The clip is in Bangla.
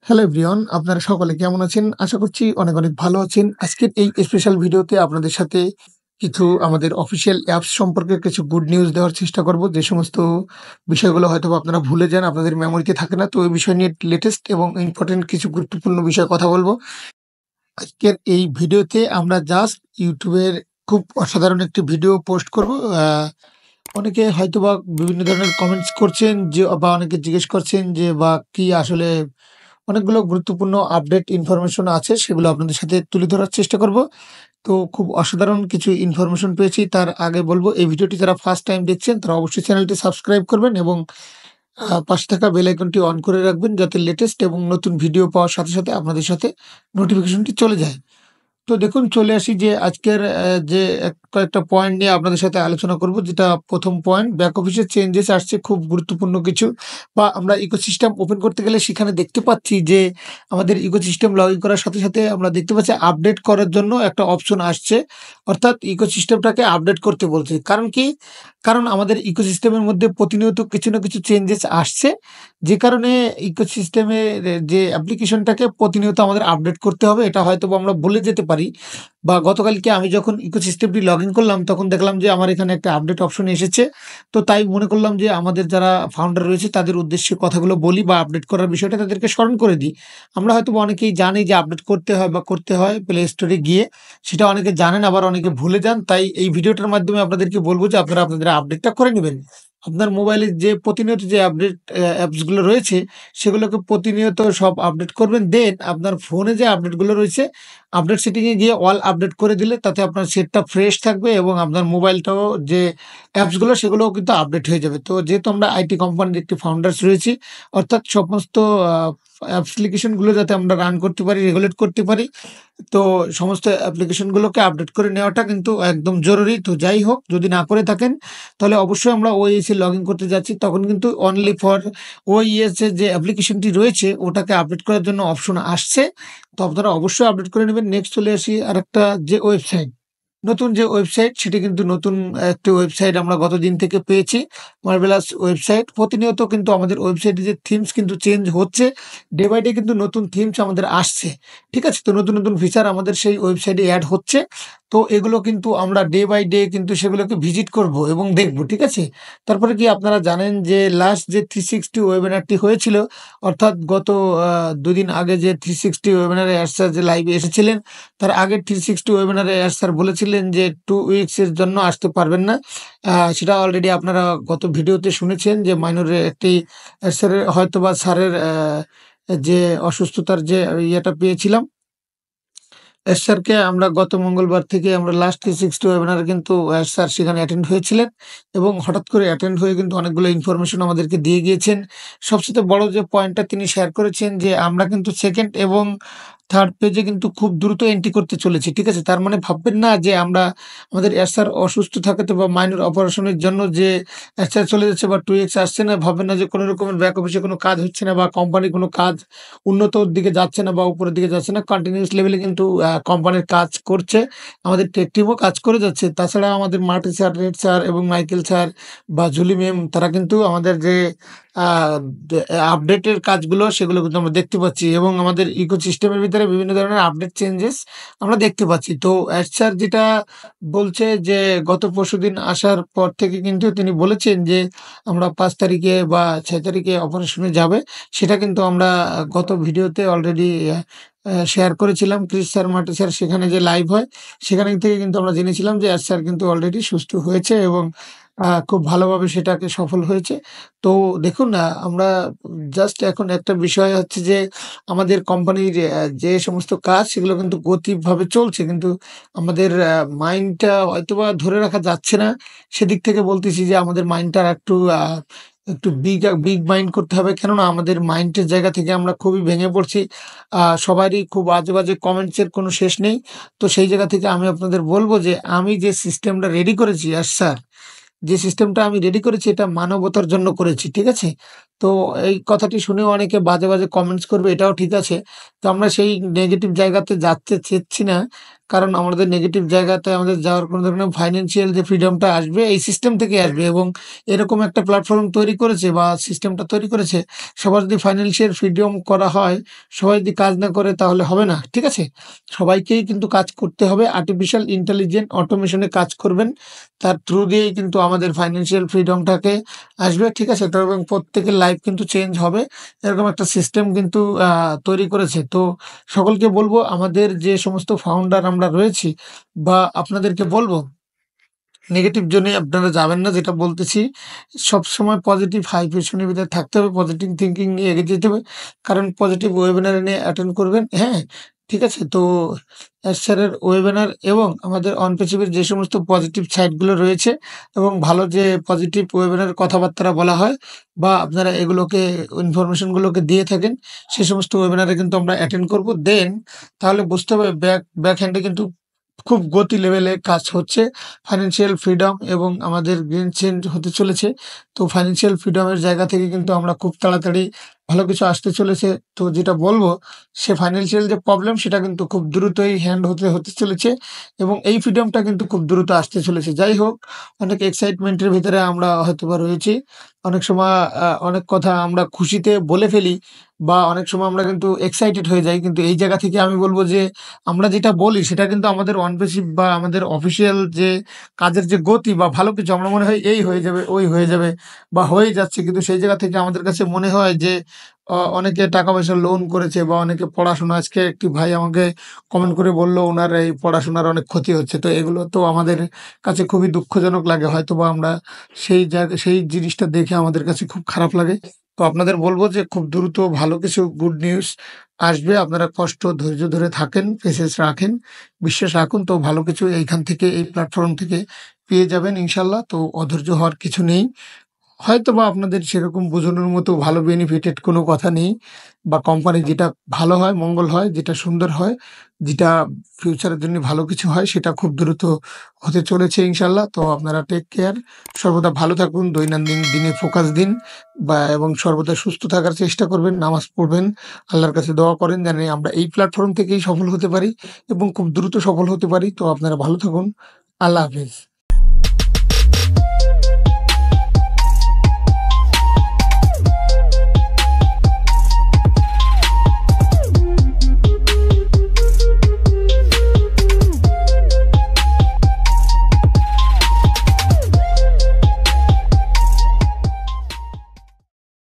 হ্যালো এভরিওয়ান, আপনারা সকলে কেমন আছেন? আশা করছি অনেক অনেক ভালো আছেন। আজকের এই স্পেশাল ভিডিওতে আপনাদের সাথে কিছু আমাদের অফিসিয়াল অ্যাপস সম্পর্কে কিছু গুড নিউজ দেওয়ার চেষ্টা করব। যে সমস্ত বিষয়গুলো হয়তোবা আপনারা ভুলে যান, আপনাদের মেমোরিতে থাকে না। তো এই বিষয় নিয়ে লেটেস্ট এবং ইম্পোর্টেন্ট কিছু গুরুত্বপূর্ণ বিষয়ে কথা বলবো। আজকের এই ভিডিওতে আমরা জাস্ট ইউটিউবের খুব অসাধারণ একটি ভিডিও পোস্ট করব। আ অনেকে হয়তোবা বিভিন্ন ধরনের কমেন্টস করছেন যে বা অনেকে জিজ্ঞেস করছেন যে কি আসলে অনেকগুলো গুরুত্বপূর্ণ আপডেট ইনফরমেশন আছে, সেগুলো আপনাদের সাথে তুলে ধরার চেষ্টা করব। তো খুব অসাধারণ কিছু ইনফরমেশন পেয়েছি। তার আগে বলব, এই ভিডিওটি যারা ফার্স্ট টাইম দেখছেন তারা অবশ্যই চ্যানেলটি সাবস্ক্রাইব করবেন এবং পাশে থাকা বেল আইকনটি অন করে রাখবেন, যাতে লেটেস্ট এবং নতুন ভিডিও পাওয়ার সাথে সাথে আপনাদের সাথে নোটিফিকেশনটি চলে যায়। তো দেখুন, চলে আসি যে আজকের যে কয়েকটা পয়েন্ট নিয়ে আপনাদের সাথে আলোচনা করব। যেটা প্রথম পয়েন্ট, ব্যাক অফিসের চেঞ্জেস আসছে খুব গুরুত্বপূর্ণ কিছু। বা আমরা ইকোসিস্টেম ওপেন করতে গেলে সেখানে দেখতে পাচ্ছি যে আমাদের ইকোসিস্টেম লগ ইন করার সাথে সাথে আমরা দেখতে পাচ্ছি আপডেট করার জন্য একটা অপশন আসছে। অর্থাৎ ইকোসিস্টেমটাকে আপডেট করতে বলছে। কারণ কি? কারণ আমাদের ইকোসিস্টেমের মধ্যে প্রতিনিয়ত কিছু না কিছু চেঞ্জেস আসছে, যে কারণে ইকোসিস্টেমের যে অ্যাপ্লিকেশনটাকে প্রতিনিয়ত আমাদের আপডেট করতে হবে। এটা হয়তোবা আমরা ভুলে যেতে পারি। বা গতকালকে আমি যখন ইকোসিস্টেমটি লগ ইন করলাম, তখন দেখলাম যে আমার এখানে একটা আপডেট অপশন এসেছে। তো তাই মনে করলাম যে আমাদের যারা ফাউন্ডার রয়েছে তাদের উদ্দেশ্যে কথাগুলো বলি বা আপডেট করার বিষয়টা তাদেরকে স্মরণ করে দিই। আমরা হয়তোবা অনেকেই জানি যে আপডেট করতে হয় বা করতে হয় প্লে স্টোরে গিয়ে। সেটা অনেকে জানেন, আবার অনেকে ভুলে যান। তাই এই ভিডিওটার মাধ্যমে আপনাদেরকে বলব যে আপনারা আপনাদের আপডেটটা করে নিবেন। আপনার মোবাইলে যে প্রতিনিয়ত যে আপডেট অ্যাপসগুলো রয়েছে, সেগুলোকে প্রতিনিয়ত সব আপডেট করবেন। দেন আপনার ফোনে যে আপডেটগুলো রয়েছে, আপডেট সেটিংয়ে গিয়ে অল আপডেট করে দিলে তাতে আপনার সেটটা ফ্রেশ থাকবে এবং আপনার মোবাইলটাও যে অ্যাপসগুলো সেগুলোও কিন্তু আপডেট হয়ে যাবে। তো যেহেতু আমরা আইটি কোম্পানির একটি ফাউন্ডার্স রয়েছি, অর্থাৎ সমস্ত অ্যাপ্লিকেশনগুলো যাতে আমরা রান করতে পারি, রেগুলেট করতে পারি, তো সমস্ত অ্যাপ্লিকেশনগুলোকে আপডেট করে নেওয়াটা কিন্তু একদম জরুরি। তো যাই হোক, যদি না করে থাকেন তাহলে অবশ্যই আমরা ওএইসে লগ ইন করতে যাচ্ছি, তখন কিন্তু অনলি ফর ওইএস এর যে অ্যাপ্লিকেশনটি রয়েছে ওটাকে আপডেট করার জন্য অপশন আসছে। তো আপনারা অবশ্যই আপডেট করে নেবেন। নেক্সট চলে আসি আরেকটা, যে ওয়েবসাইট, নতুন যে ওয়েবসাইট, সেটি কিন্তু নতুন একটি ওয়েবসাইট আমরা গতদিন থেকে পেয়েছি। Marvellous website. প্রতিনিয়ত কিন্তু আমাদের ওয়েবসাইটে যে থিমস কিন্তু চেঞ্জ হচ্ছে। ডে বাই ডে কিন্তু নতুন থিমস আমাদের আসছে। ঠিক আছে? তো নতুন, নতুন ফিচার আমাদের সেই ওয়েবসাইটে এড হচ্ছে। তো এগুলো কিন্তু আমরা ডে বাই ডে কিন্তু সেগুলোকে ভিজিট করব এবং দেখব। ঠিক আছে? তারপরে কি আপনারা জানেন যে লাস্ট যে 360 ওয়েবিনারটি হয়েছিল, অর্থাৎ গত ২ দিন আগে যে 360 ওয়েবিনারে এড স্যার যে লাইভে এসেছিলেন, তার আগের 360 ওয়েবিনারে এড স্যার বলেছিলেন যে 2 উইকস এর জন্য আসতে পারবেন না। সেটা অলরেডি আপনারা গত ভিডিওতে শুনেছেন যে মাইনরের একটি স্যারের হয়তোবা স্যারের যে অসুস্থতার যে ইয়েটা পেয়েছিলাম। এস স্যারকে আমরা গত মঙ্গলবার থেকে আমরা লাস্ট 360 ওয়েবিনারে কিন্তু এস স্যার সেখানে অ্যাটেন্ড হয়েছিলেন এবং হঠাৎ করে অ্যাটেন্ড হয়ে কিন্তু অনেকগুলো ইনফরমেশন আমাদেরকে দিয়ে গিয়েছেন। সবচাইতে বড় যে পয়েন্টটা তিনি শেয়ার করেছেন যে আমরা কিন্তু 2nd এবং 3rd পেজে কিন্তু খুব দ্রুত এন্ট্রি করতে চলেছি। ঠিক আছে? তার মানে ভাববেন না যে আমরা আমাদের এস স্যার অসুস্থ থাকাতে বা মাইনর অপারেশনের জন্য যে এস স্যার চলে যাচ্ছে বা 2 এক্স আসছে না, ভাববেন না যে কোনো রকমের ব্যাক অফিসে কোনো কাজ হচ্ছে না বা কোম্পানির কোনো কাজ উন্নতর দিকে যাচ্ছে না বা উপরের দিকে যাচ্ছে না। কন্টিনিউয়াস লেভেলে কিন্তু কোম্পানির কাজ করছে। আমাদের টেক টিমও কাজ করে যাচ্ছে। তাছাড়া আমাদের মার্টি স্যার, রেড স্যার এবং মাইকেল স্যার বা জুলি ম্যাম, তারা কিন্তু আমাদের যে আ দে আপডেটের কাজগুলো সেগুলো কিন্তু আমরা দেখতে পাচ্ছি এবং আমাদের ইকোসিস্টেমের ভিতরে বিভিন্ন ধরনের আপডেট চেঞ্জেস আমরা দেখতে পাচ্ছি। তো এড স্যার যেটা বলছে যে গত পরশুদিন আসার পর থেকে কিন্তু তিনি বলেছেন যে আমরা ৫ তারিখে বা ৬ তারিখে অপারেশনে যাবে। সেটা কিন্তু আমরা গত ভিডিওতে অলরেডি আ আ শেয়ার করেছিলাম। ক্রিস স্যার, মার্টি স্যার সেখানে যে লাইভ হয়, সেখানে থেকে কিন্তু আমরা জেনেছিলাম যে এস স্যার কিন্তু অলরেডি সুস্থ হয়েছে এবং খুব ভালোভাবে সেটাকে সফল হয়েছে। তো দেখুন, আমরা জাস্ট এখন একটা বিষয় হচ্ছে যে আমাদের কোম্পানির যে সমস্ত কাজ সেগুলো কিন্তু গতিভাবে চলছে। কিন্তু আমাদের মাইন্ডটা হয়তোবা ধরে রাখা যাচ্ছে না। সেদিক থেকে বলতেছি যে আমাদের মাইন্ডটা একটু বিগ মাইন্ড করতে হবে। কেননা আমাদের মাইন্ডের জায়গা থেকে আমরা খুবই ভেঙে পড়ছি। সবারই খুব আজে বাজে কমেন্টস এর কোনো শেষ নেই। তো সেই জায়গা থেকে আমি আপনাদের বলব যে আমি যে সিস্টেমটা রেডি করেছি, স্যার যে সিস্টেমটা আমি রেডি করেছি এটা মানবতার জন্য করেছি। ঠিক আছে? তো এই কথাটি শুনেও অনেকে বাজে বাজে কমেন্টস করবে, এটাও ঠিক আছে। তো আমরা সেই নেগেটিভ জায়গাতে যাচ্ছে চেচ্ছি না। কারণ আমাদের নেগেটিভ জায়গাতে আমাদের যাওয়ার কোনো ধরনের ফাইন্যান্সিয়াল যে ফ্রিডমটা আসবে এই সিস্টেম থেকেই আসবে এবং এরকম একটা প্ল্যাটফর্ম তৈরি করেছে বা সিস্টেমটা তৈরি করেছে, সবার যদি ফাইন্যান্সিয়াল ফ্রিডম করা হয়, সবাই যদি কাজ না করে তাহলে হবে না। ঠিক আছে? সবাইকেই কিন্তু কাজ করতে হবে। আর্টিফিশিয়াল ইন্টেলিজেন্ট অটোমেশনে কাজ করবেন। তার থ্রু দিয়েই কিন্তু আমাদের ফাইন্যান্সিয়াল ফ্রিডমটাকে আসবে। ঠিক আছে? তো এবং প্রত্যেকের লাইফ কিন্তু চেঞ্জ হবে। এরকম একটা সিস্টেম কিন্তু তৈরি করেছে। তো সকলকে বলব, আমাদের যে সমস্ত ফাউন্ডার আমরা রয়েছি বা আপনাদেরকে বলব, নেগেটিভ জোনে আপনারা যাবেন না। যেটা বলতেছি, সবসময় পজিটিভ হাই পেশনের ভিতরে থাকতে হবে। পজিটিভ থিংকিং নিয়ে এগিয়ে যেতে হবে। কারণ পজিটিভ ওয়েবিনার নিয়ে অ্যাটেন্ড করবেন। হ্যাঁ? ঠিক আছে? তো এস স্যারের ওয়েবিনার এবং আমাদের অনপেসিভের যে সমস্ত পজিটিভ সাইডগুলো রয়েছে এবং ভালো যে পজিটিভ ওয়েবিনার কথাবার্তা বলা হয় বা আপনারা এগুলোকে ইনফরমেশনগুলোকে দিয়ে থাকেন, সে সমস্ত ওয়েবিনারে কিন্তু আমরা অ্যাটেন্ড করব। দেন তাহলে বুঝতে হবে ব্যাক হ্যান্ডে কিন্তু খুব গতি লেভেলে কাজ হচ্ছে। ফাইন্যান্সিয়াল ফ্রিডম এবং আমাদের গেম চেঞ্জ হতে চলেছে। তো ফাইন্যান্সিয়াল ফ্রিডমের জায়গা থেকে কিন্তু আমরা খুব তাড়াতাড়ি ভালো কিছু আসতে চলেছে। তো যেটা বলব, সে ফাইন্যান্সিয়াল যে প্রবলেম সেটা কিন্তু খুব দ্রুতই হ্যান্ড হতে চলেছে এবং এই ফ্রিডমটা কিন্তু খুব দ্রুত আসতে চলেছে। যাই হোক, অনেক এক্সাইটমেন্টের ভিতরে আমরা হয়তোবা রয়েছি। অনেক সময় অনেক কথা আমরা খুশিতে বলে ফেলি বা অনেক সময় আমরা কিন্তু এক্সাইটেড হয়ে যাই। কিন্তু এই জায়গা থেকে আমি বলব যে আমরা যেটা বলি সেটা কিন্তু আমাদের অন বেসিক বা আমাদের অফিসিয়াল যে কাজের যে গতি বা ভালো কিছু আমরা মনে হয় এই হয়ে যাবে, ওই হয়ে যাবে বা হয়ে যাচ্ছে। কিন্তু সেই জায়গা থেকে আমাদের কাছে মনে হয় যে অনেকে টাকা-পয়সা লোন করেছে বা অনেকে পড়াশোনা, আজকে একটি ভাই আমাকে কমেন্ট করে বলল উনার এই পড়াশোনার অনেক ক্ষতি হচ্ছে। তো এগুলো তো আমাদের কাছে খুবই দুঃখজনক লাগে। হয়তোবা আমরা সেই জিনিসটা দেখে আমাদের কাছে খুব খারাপ লাগে। তো আপনাদের বলব যে খুব দ্রুত ভালো কিছু গুড নিউজ আসবে। আপনারা ধৈর্য ধরে থাকেন, পেশেন্স রাখেন, বিশ্বাস রাখুন। তো ভালো কিছু এইখান থেকে, এই প্ল্যাটফর্ম থেকে পেয়ে যাবেন ইনশাআল্লাহ। তো অধৈর্য হওয়ার কিছু নেই। হয়তোবা আপনাদের সেরকম বোঝানোর মতো ভালো বেনিফিটেড কোনো কথা নেই বা কোম্পানি যেটা ভালো হয়, মঙ্গল হয়, যেটা সুন্দর হয়, যেটা ফিউচারের জন্য ভালো কিছু হয় সেটা খুব দ্রুত হতে চলেছে ইনশাআল্লাহ। তো আপনারা টেক কেয়ার, সর্বদা ভালো থাকুন, দৈনন্দিন দিনে ফোকাস দিন এবং সর্বদা সুস্থ থাকার চেষ্টা করবেন, নামাজ পড়বেন, আল্লাহর কাছে দোয়া করেন যেন আমরা এই প্ল্যাটফর্ম থেকেই সফল হতে পারি এবং খুব দ্রুত সফল হতে পারি। তো আপনারা ভালো থাকুন। আল্লাহ হাফেজ।